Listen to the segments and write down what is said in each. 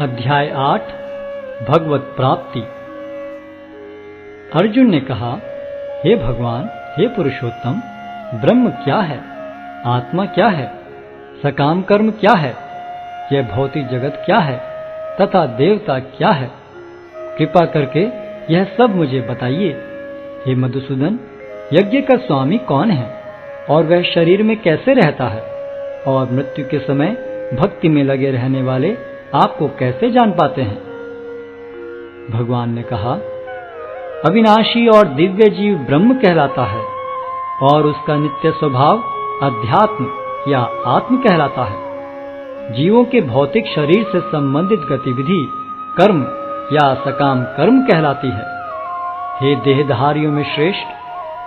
अध्याय 8 भगवत प्राप्ति। अर्जुन ने कहा, हे भगवान, हे पुरुषोत्तम, ब्रह्म क्या है, आत्मा क्या है, सकाम कर्म क्या है, यह भौतिक जगत क्या है तथा देवता क्या है? कृपा करके यह सब मुझे बताइए। हे मधुसूदन, यज्ञ का स्वामी कौन है और वह शरीर में कैसे रहता है, और मृत्यु के समय भक्ति में लगे रहने वाले आपको कैसे जान पाते हैं? भगवान ने कहा, अविनाशी और दिव्य जीव ब्रह्म कहलाता है और उसका नित्य स्वभाव अध्यात्म या आत्म कहलाता है। जीवों के भौतिक शरीर से संबंधित गतिविधि कर्म या सकाम कर्म कहलाती है। हे देहधारियों में श्रेष्ठ,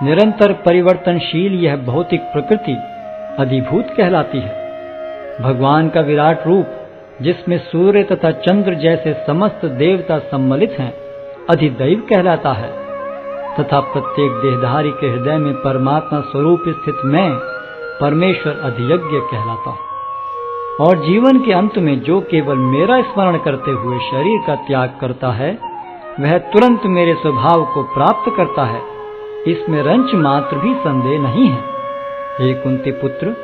निरंतर परिवर्तनशील यह भौतिक प्रकृति अधिभूत कहलाती है। भगवान का विराट रूप, जिसमें सूर्य तथा चंद्र जैसे समस्त देवता सम्मिलित हैं, अधिदैव कहलाता है तथा प्रत्येक देहधारी के हृदय में परमात्मा स्वरूप स्थित मैं परमेश्वर अधियज्ञ कहलाता हूँ। और जीवन के अंत में जो केवल मेरा स्मरण करते हुए शरीर का त्याग करता है, वह तुरंत मेरे स्वभाव को प्राप्त करता है। इसमें रंच मात्र भी संदेह नहीं है। हे कुंती पुत्र,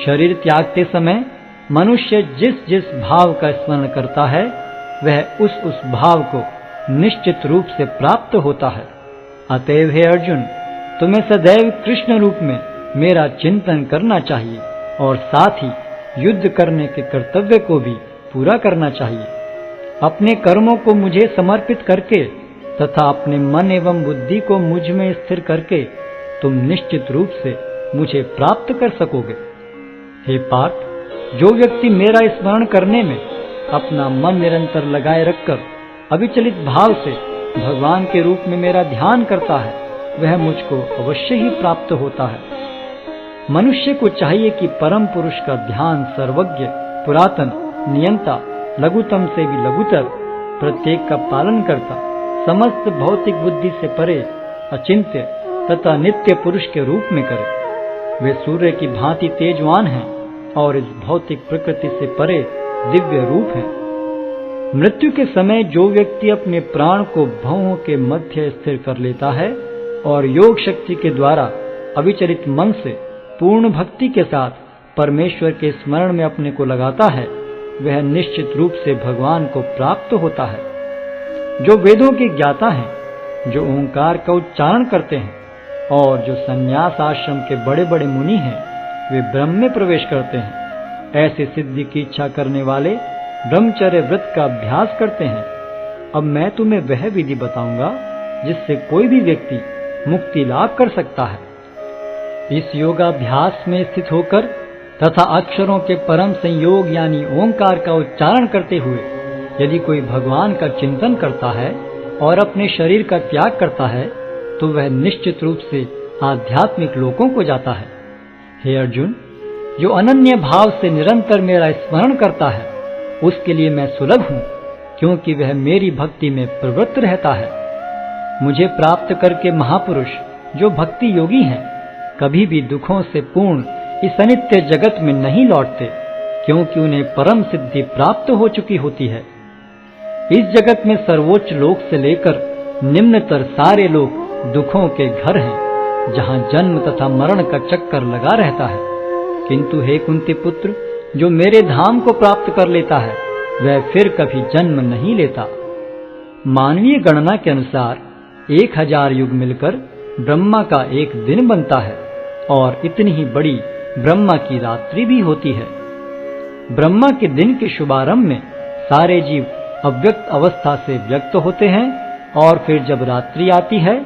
शरीर त्यागते समय मनुष्य जिस जिस भाव का स्मरण करता है, वह उस भाव को निश्चित रूप से प्राप्त होता है। अतएव हे अर्जुन, तुम्हें सदैव कृष्ण रूप में मेरा चिंतन करना चाहिए और साथ ही युद्ध करने के कर्तव्य को भी पूरा करना चाहिए। अपने कर्मों को मुझे समर्पित करके तथा अपने मन एवं बुद्धि को मुझ में स्थिर करके तुम निश्चित रूप से मुझे प्राप्त कर सकोगे। हे पार्थ, जो व्यक्ति मेरा स्मरण करने में अपना मन निरंतर लगाए रखकर अविचलित भाव से भगवान के रूप में मेरा ध्यान करता है, वह मुझको अवश्य ही प्राप्त होता है। मनुष्य को चाहिए कि परम पुरुष का ध्यान सर्वज्ञ, पुरातन, नियंता, लघुतम से भी लघुतर, प्रत्येक का पालन करता, समस्त भौतिक बुद्धि से परे, अचिंत्य तथा नित्य पुरुष के रूप में करे। वे सूर्य की भांति तेजवान हैं और इस भौतिक प्रकृति से परे दिव्य रूप है। मृत्यु के समय जो व्यक्ति अपने प्राण को भौहों के मध्य स्थिर कर लेता है और योग शक्ति के द्वारा अविचलित मन से पूर्ण भक्ति के साथ परमेश्वर के स्मरण में अपने को लगाता है, वह निश्चित रूप से भगवान को प्राप्त होता है। जो वेदों के ज्ञाता हैं, जो ओंकार का उच्चारण करते हैं और जो संन्यास आश्रम के बड़े बड़े मुनि हैं, वे ब्रह्म में प्रवेश करते हैं। ऐसे सिद्धि की इच्छा करने वाले ब्रह्मचर्य व्रत का अभ्यास करते हैं। अब मैं तुम्हें वह विधि बताऊंगा जिससे कोई भी व्यक्ति मुक्ति लाभ कर सकता है। इस योगाभ्यास में स्थित होकर तथा अक्षरों के परम संयोग यानी ओंकार का उच्चारण करते हुए यदि कोई भगवान का चिंतन करता है और अपने शरीर का त्याग करता है, तो वह निश्चित रूप से आध्यात्मिक लोकों को जाता है। हे अर्जुन, जो अनन्य भाव से निरंतर मेरा स्मरण करता है, उसके लिए मैं सुलभ हूँ, क्योंकि वह मेरी भक्ति में प्रवृत्त रहता है। मुझे प्राप्त करके महापुरुष, जो भक्ति योगी हैं, कभी भी दुखों से पूर्ण इस अनित्य जगत में नहीं लौटते, क्योंकि उन्हें परम सिद्धि प्राप्त हो चुकी होती है। इस जगत में सर्वोच्च लोक से लेकर निम्नतर सारे लोक दुखों के घर हैं, जहाँ जन्म तथा मरण का चक्कर लगा रहता है। किंतु हे कुंती पुत्र, जो मेरे धाम को प्राप्त कर लेता है, वह फिर कभी जन्म नहीं लेता। मानवीय गणना के अनुसार 1000 युग मिलकर ब्रह्मा का एक दिन बनता है और इतनी ही बड़ी ब्रह्मा की रात्रि भी होती है। ब्रह्मा के दिन के शुभारंभ में सारे जीव अव्यक्त अवस्था से व्यक्त होते हैं और फिर जब रात्रि आती है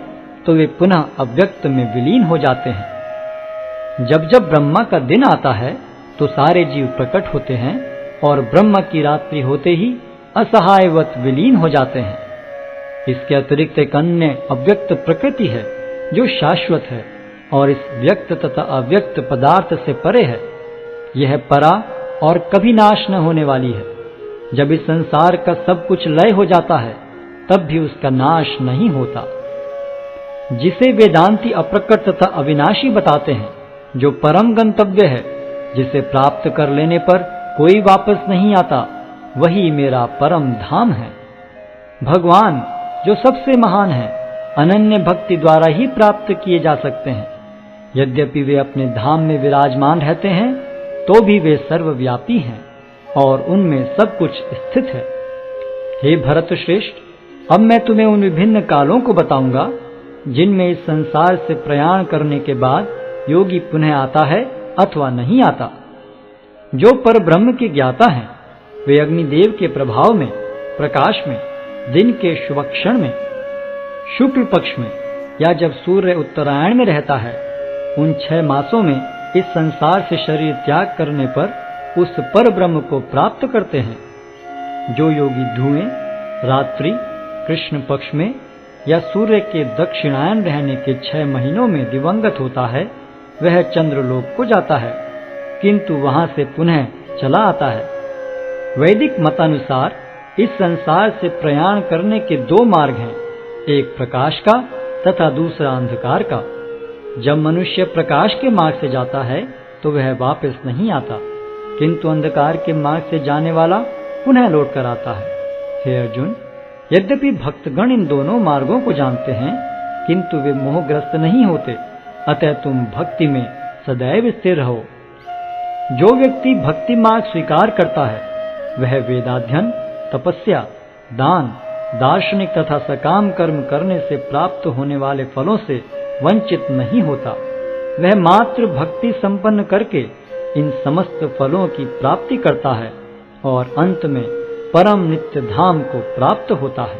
तो वे पुनः अव्यक्त में विलीन हो जाते हैं। जब जब ब्रह्मा का दिन आता है तो सारे जीव प्रकट होते हैं और ब्रह्मा की रात्रि होते ही असहायवत विलीन हो जाते हैं। इसके अतिरिक्त एक अन्य अव्यक्त प्रकृति है जो शाश्वत है और इस व्यक्त तथा अव्यक्त पदार्थ से परे है। यह परा और कभी नाश न होने वाली है। जब इस संसार का सब कुछ लय हो जाता है, तब भी उसका नाश नहीं होता। जिसे वेदांती अप्रकट तथा अविनाशी बताते हैं, जो परम गंतव्य है, जिसे प्राप्त कर लेने पर कोई वापस नहीं आता, वही मेरा परम धाम है। भगवान जो सबसे महान है, अनन्य भक्ति द्वारा ही प्राप्त किए जा सकते हैं। यद्यपि वे अपने धाम में विराजमान रहते हैं, तो भी वे सर्वव्यापी हैं और उनमें सब कुछ स्थित है। हे भरत श्रेष्ठ, अब मैं तुम्हें उन विभिन्न कालों को बताऊंगा जिनमें इस संसार से प्रयाण करने के बाद योगी पुनः आता है अथवा नहीं आता। जो पर ब्रह्म के ज्ञाता हैं, वे अग्निदेव के प्रभाव में, प्रकाश में, दिन के शुभ क्षण में, शुक्ल पक्ष में या जब सूर्य उत्तरायण में रहता है, उन 6 मासों में इस संसार से शरीर त्याग करने पर उस पर ब्रह्म को प्राप्त करते हैं। जो योगी धुएं, रात्रि, कृष्ण पक्ष में या सूर्य के दक्षिणायन रहने के 6 महीनों में दिवंगत होता है, वह चंद्रलोक को जाता है, किंतु वहां से पुनः चला आता है। वैदिक मतानुसार इस संसार से प्रयाण करने के 2 मार्ग हैं, एक प्रकाश का तथा दूसरा अंधकार का। जब मनुष्य प्रकाश के मार्ग से जाता है तो वह वापस नहीं आता, किंतु अंधकार के मार्ग से जाने वाला पुनः लौट कर आता है। हे अर्जुन, यद्यपि भक्तगण इन दोनों मार्गों को जानते हैं, किंतु वे मोहग्रस्त नहीं होते, अतः तुम भक्ति में सदैव स्थिर रहो। जो व्यक्ति भक्ति मार्ग स्वीकार करता है, वह वेदाध्ययन, तपस्या, दान, दार्शनिक तथा सकाम कर्म करने से प्राप्त होने वाले फलों से वंचित नहीं होता। वह मात्र भक्ति संपन्न करके इन समस्त फलों की प्राप्ति करता है और अंत में परम नित्य धाम को प्राप्त होता है।